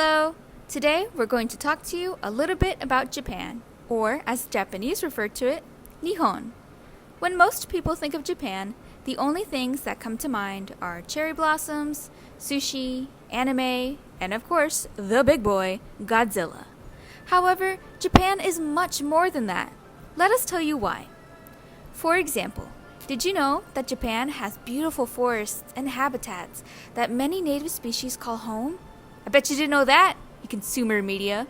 Hello! Today we're going to talk to you a little bit about Japan, or as Japanese refer to it, Nihon. When most people think of Japan, the only things that come to mind are cherry blossoms, sushi, anime, and of course, the big boy, Godzilla. However, Japan is much more than that. Let us tell you why. For example, did you know that Japan has beautiful forests and habitats that many native species call home? I bet you didn't know that, you consumer media.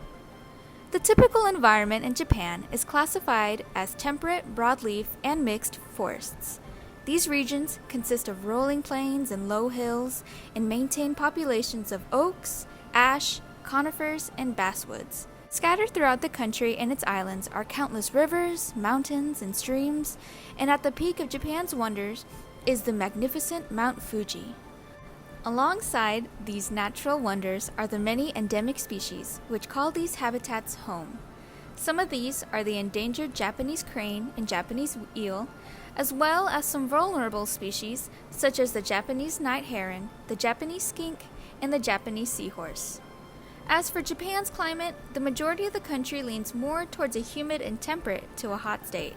The typical environment in Japan is classified as temperate, broadleaf, and mixed forests. These regions consist of rolling plains and low hills and maintain populations of oaks, ash, conifers, and basswoods. Scattered throughout the country and its islands are countless rivers, mountains, and streams, and at the peak of Japan's wonders is the magnificent Mount Fuji. Alongside these natural wonders are the many endemic species which call these habitats home. Some of these are the endangered Japanese crane and Japanese eel, as well as some vulnerable species such as the Japanese night heron, the Japanese skink, and the Japanese seahorse. As for Japan's climate, the majority of the country leans more towards a humid and temperate to a hot state.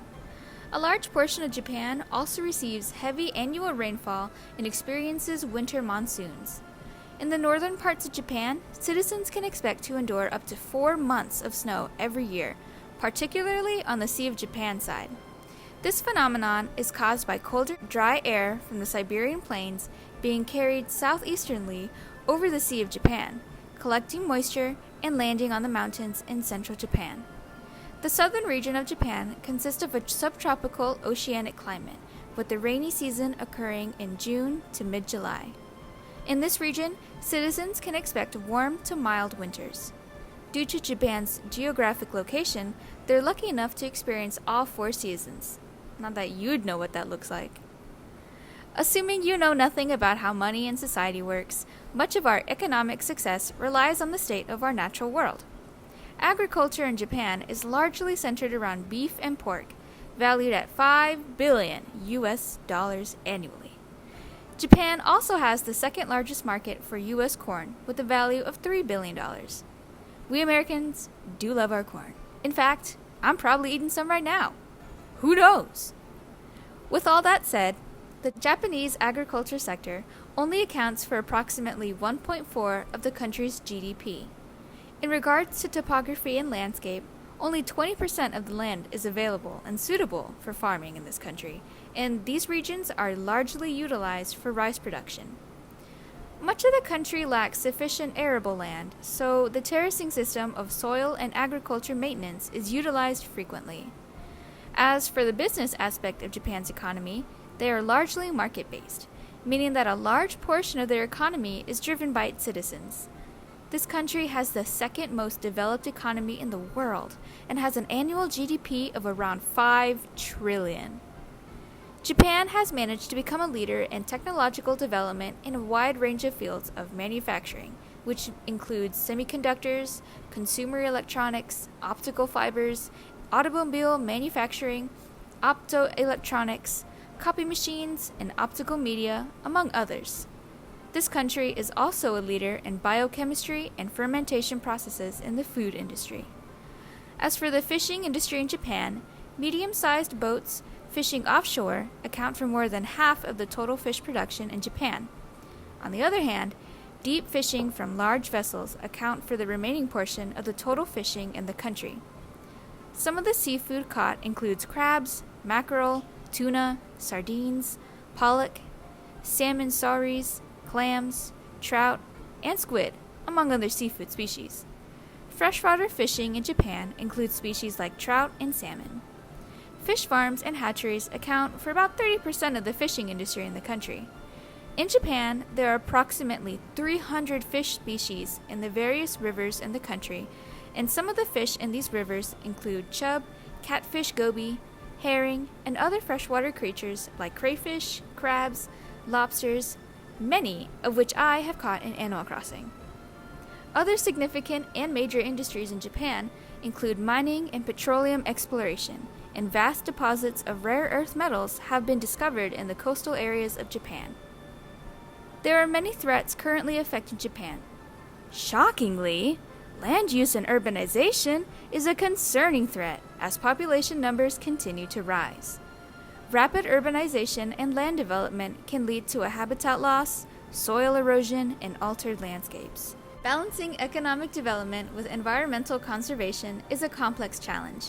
A large portion of Japan also receives heavy annual rainfall and experiences winter monsoons. In the northern parts of Japan, citizens can expect to endure up to 4 months of snow every year, particularly on the Sea of Japan side. This phenomenon is caused by colder, dry air from the Siberian plains being carried southeasterly over the Sea of Japan, collecting moisture and landing on the mountains in central Japan. The southern region of Japan consists of a subtropical oceanic climate, with the rainy season occurring in June to mid-July. In this region, citizens can expect warm to mild winters. Due to Japan's geographic location, they're lucky enough to experience all 4 seasons. Not that you'd know what that looks like. Assuming you know nothing about how money and society works, much of our economic success relies on the state of our natural world. Agriculture in Japan is largely centered around beef and pork, valued at $5 billion annually. Japan also has the second largest market for U.S. corn with a value of $3 billion. We Americans do love our corn. In fact, I'm probably eating some right now. Who knows? With all that said, the Japanese agriculture sector only accounts for approximately 1.4% of the country's GDP. In regards to topography and landscape, only 20% of the land is available and suitable for farming in this country, and these regions are largely utilized for rice production. Much of the country lacks sufficient arable land, so the terracing system of soil and agriculture maintenance is utilized frequently. As for the business aspect of Japan's economy, they are largely market-based, meaning that a large portion of their economy is driven by its citizens. This country has the second most developed economy in the world and has an annual GDP of around $5 trillion. Japan has managed to become a leader in technological development in a wide range of fields of manufacturing, which includes semiconductors, consumer electronics, optical fibers, automobile manufacturing, optoelectronics, copy machines, and optical media, among others. This country is also a leader in biochemistry and fermentation processes in the food industry. As for the fishing industry in Japan, medium-sized boats fishing offshore account for more than half of the total fish production in Japan. On the other hand, deep fishing from large vessels account for the remaining portion of the total fishing in the country. Some of the seafood caught includes crabs, mackerel, tuna, sardines, pollock, salmon sauries, clams, trout, and squid, among other seafood species. Freshwater fishing in Japan includes species like trout and salmon. Fish farms and hatcheries account for about 30% of the fishing industry in the country. In Japan, there are approximately 300 fish species in the various rivers in the country, and some of the fish in these rivers include chub, catfish goby, herring, and other freshwater creatures like crayfish, crabs, lobsters, many of which I have caught in Animal Crossing. Other significant and major industries in Japan include mining and petroleum exploration, and vast deposits of rare earth metals have been discovered in the coastal areas of Japan. There are many threats currently affecting Japan. Shockingly, land use and urbanization is a concerning threat as population numbers continue to rise. Rapid urbanization and land development can lead to a habitat loss, soil erosion, and altered landscapes. Balancing economic development with environmental conservation is a complex challenge.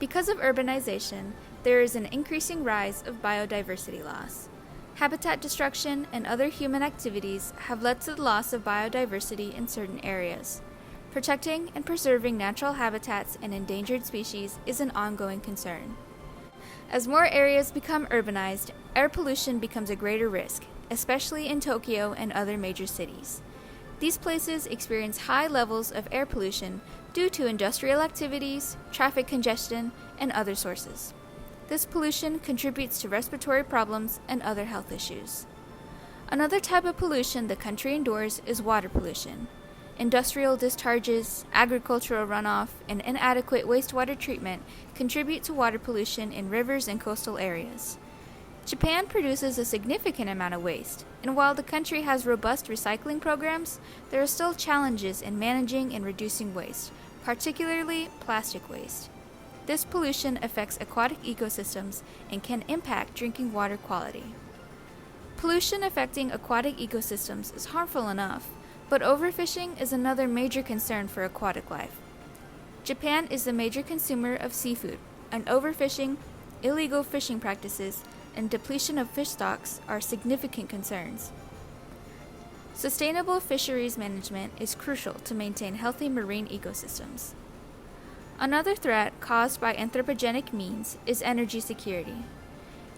Because of urbanization, there is an increasing rise of biodiversity loss. Habitat destruction and other human activities have led to the loss of biodiversity in certain areas. Protecting and preserving natural habitats and endangered species is an ongoing concern. As more areas become urbanized, air pollution becomes a greater risk, especially in Tokyo and other major cities. These places experience high levels of air pollution due to industrial activities, traffic congestion, and other sources. This pollution contributes to respiratory problems and other health issues. Another type of pollution the country endures is water pollution. Industrial discharges, agricultural runoff, and inadequate wastewater treatment contribute to water pollution in rivers and coastal areas. Japan produces a significant amount of waste, and while the country has robust recycling programs, there are still challenges in managing and reducing waste, particularly plastic waste. This pollution affects aquatic ecosystems and can impact drinking water quality. Pollution affecting aquatic ecosystems is harmful enough, but overfishing is another major concern for aquatic life. Japan is a major consumer of seafood, and overfishing, illegal fishing practices, and depletion of fish stocks are significant concerns. Sustainable fisheries management is crucial to maintain healthy marine ecosystems. Another threat caused by anthropogenic means is energy security.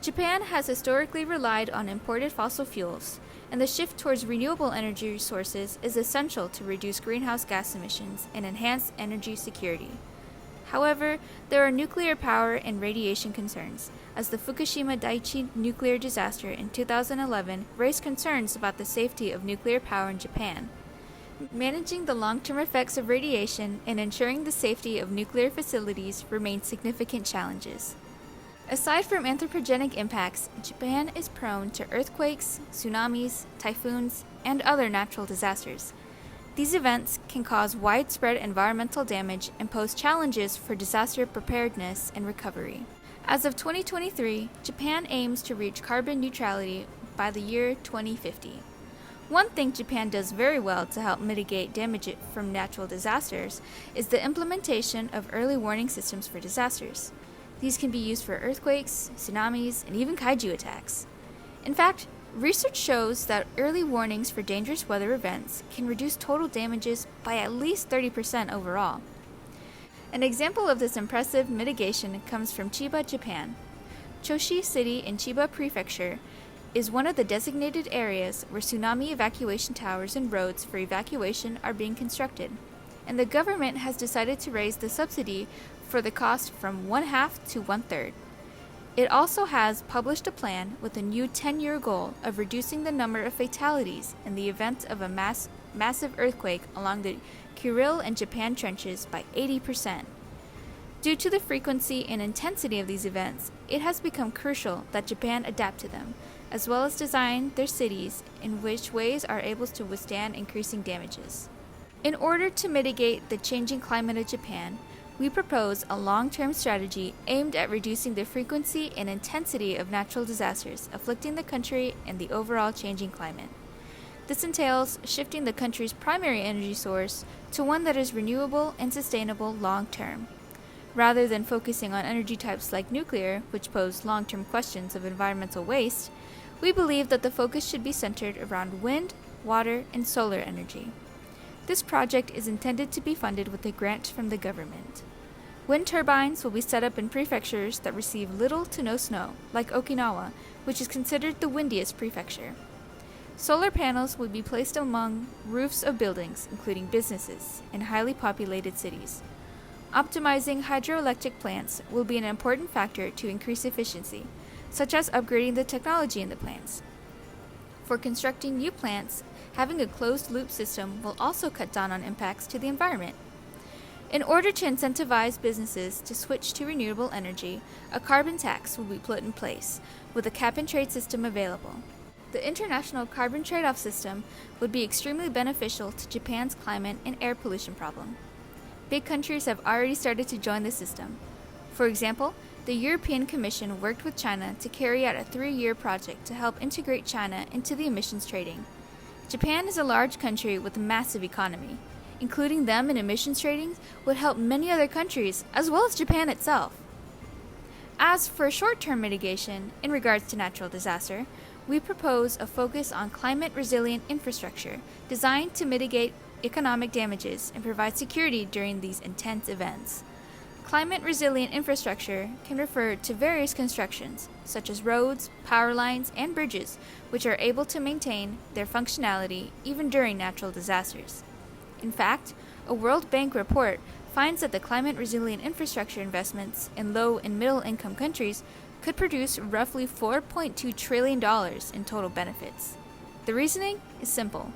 Japan has historically relied on imported fossil fuels, and the shift towards renewable energy sources is essential to reduce greenhouse gas emissions and enhance energy security. However, there are nuclear power and radiation concerns, as the Fukushima Daiichi nuclear disaster in 2011 raised concerns about the safety of nuclear power in Japan. Managing the long-term effects of radiation and ensuring the safety of nuclear facilities remain significant challenges. Aside from anthropogenic impacts, Japan is prone to earthquakes, tsunamis, typhoons, and other natural disasters. These events can cause widespread environmental damage and pose challenges for disaster preparedness and recovery. As of 2023, Japan aims to reach carbon neutrality by the year 2050. One thing Japan does very well to help mitigate damage from natural disasters is the implementation of early warning systems for disasters. These can be used for earthquakes, tsunamis, and even kaiju attacks. In fact, research shows that early warnings for dangerous weather events can reduce total damages by at least 30% overall. An example of this impressive mitigation comes from Chiba, Japan. Choshi City in Chiba Prefecture is one of the designated areas where tsunami evacuation towers and roads for evacuation are being constructed, and the government has decided to raise the subsidy for the cost from 1/2 to 1/3. It also has published a plan with a new 10-year goal of reducing the number of fatalities in the event of a massive earthquake along the Kuril and Japan trenches by 80%. Due to the frequency and intensity of these events, it has become crucial that Japan adapt to them, as well as design their cities in which ways are able to withstand increasing damages. In order to mitigate the changing climate of Japan, we propose a long-term strategy aimed at reducing the frequency and intensity of natural disasters afflicting the country and the overall changing climate. This entails shifting the country's primary energy source to one that is renewable and sustainable long-term. Rather than focusing on energy types like nuclear, which pose long-term questions of environmental waste, we believe that the focus should be centered around wind, water, and solar energy. This project is intended to be funded with a grant from the government. Wind turbines will be set up in prefectures that receive little to no snow, like Okinawa, which is considered the windiest prefecture. Solar panels will be placed among roofs of buildings, including businesses, in highly populated cities. Optimizing hydroelectric plants will be an important factor to increase efficiency, such as upgrading the technology in the plants. For constructing new plants, having a closed-loop system will also cut down on impacts to the environment. In order to incentivize businesses to switch to renewable energy, a carbon tax will be put in place, with a cap-and-trade system available. the international carbon trade-off system would be extremely beneficial to Japan's climate and air pollution problem. Big countries have already started to join the system. For example, the European Commission worked with China to carry out a 3-year project to help integrate China into the emissions trading. Japan is a large country with a massive economy. Including them in emissions trading would help many other countries, as well as Japan itself. As for short-term mitigation in regards to natural disaster, we propose a focus on climate-resilient infrastructure designed to mitigate economic damages and provide security during these intense events. Climate-resilient infrastructure can refer to various constructions, such as roads, power lines, and bridges, which are able to maintain their functionality even during natural disasters. In fact, a World Bank report finds that the climate-resilient infrastructure investments in low and middle-income countries could produce roughly $4.2 trillion in total benefits. The reasoning is simple.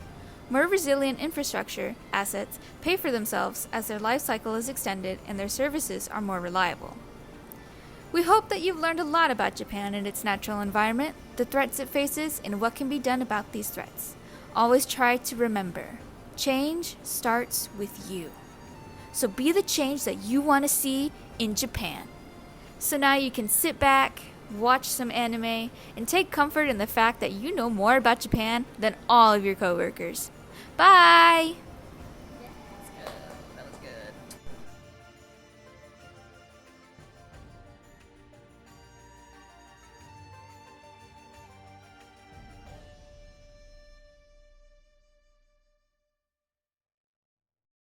More resilient infrastructure assets pay for themselves as their life cycle is extended and their services are more reliable. We hope that you've learned a lot about Japan and its natural environment, the threats it faces, and what can be done about these threats. Always try to remember, change starts with you. So be the change that you want to see in Japan. So now you can sit back, watch some anime, and take comfort in the fact that you know more about Japan than all of your coworkers. Bye!